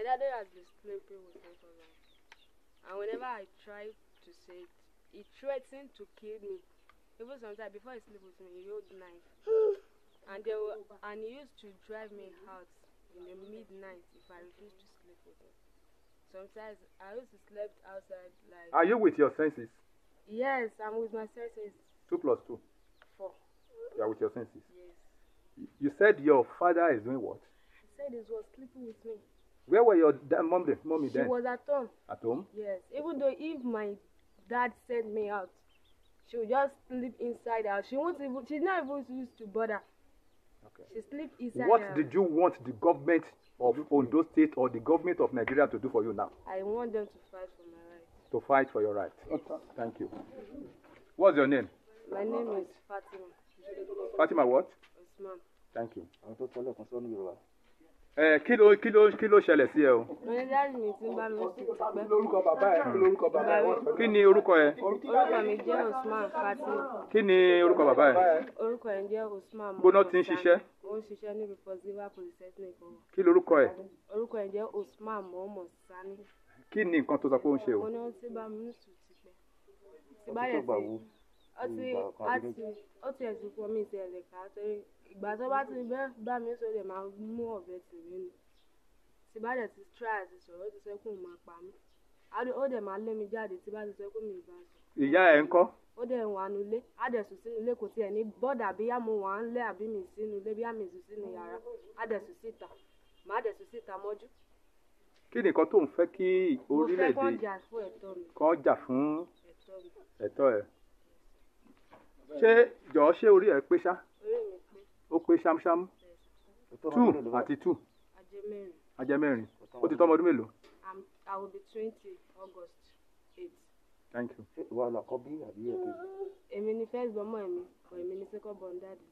My daddy has been sleeping with me for long. And whenever I try to say it, he threatened to kill me. Even sometimes before he sleep with me, he hold knife. And he used to drive me out in the midnight if I refuse to sleep with him. Sometimes I used to sleep outside like. Are you with your senses? Yes, I'm with my senses. 2 plus 2. 4. You are with your senses. Yes. You said your father is doing what? He said he was sleeping with me. Where were your mommy She then? She was at home. At home? Yes. Even though if my dad sent me out, she would just sleep inside her. She's not even used to bother. Okay. She sleep inside What her. did you want the government of Ondo State or the government of Nigeria to do for you now? I want them to fight for my rights. To fight for your rights. Okay. Thank you. What's your name? My name is Fatima. Fatima what? Osman. Thank you. Kí ló ṣẹlẹ̀ sí ẹ o? My dad mi ti ń bá mi sùn tipẹ́. Kí ni orúkọ ẹ? Orúkọ mi jẹ́ Osman Fatima. Kí ni orúkọ bàbá ẹ? Orúkọ ẹ̀ jẹ́ Osman. Gbóná ti ń ṣiṣẹ́? Ó ń ṣiṣẹ́ níbi Fọ́síwá Polytechnic. Kí lorúkọ ẹ? Orúkọ ẹ̀ jẹ́ Osman Mohammed Sani. Kí ni nǹkan tó sọ pé ó ń ṣe o? Mo ní ó ti bá mi sùn tipẹ́. Ti bá yẹ sí ó ti ẹ̀sùn fún mi ìṣẹ̀lẹ̀ ká torí ìgbà tó bá ti bá mi sọ lè máa mú ọ̀bẹ tì mí nù. Tí bá dẹ̀ ti try àti sọ̀rọ̀ ó ti sọ pé òun máa pa mí. Ó dẹ̀ máa lé mi jáde tí bá ti sọ pé mi ì bá sọ. Ìyá ẹ̀ ń kọ́? Ó dẹ̀ wà nulẹ̀. Á dẹ̀ sùn sínú ilé kò tiẹ̀ ní bọ́dà bí yá mo wà ń lé àbí mi sínú ilé bí yá mi sùn sínú yàrá. Á dẹ̀ sùn síta. Màá dẹ̀ sùn síta mọ́jú. Kí ni nǹkan tó ń fẹ́ kí orílẹ̀-èdè mo fẹ́ kán jà fún ẹ̀tọ́ mi. Kán jà fún ẹ̀tọ́ ẹ̀. Ṣé orí ẹ̀ pé ṣá? Orí mi pé. Ó pé ṣámṣám? 2 àti 2? Ajẹ́ mẹ́rin. Ó ti tọ́mọ ọdún mélòó? I will be 20 August 8. Thank you. Èmi ni first born mọ́ èmi, but èmi ni second born daddy.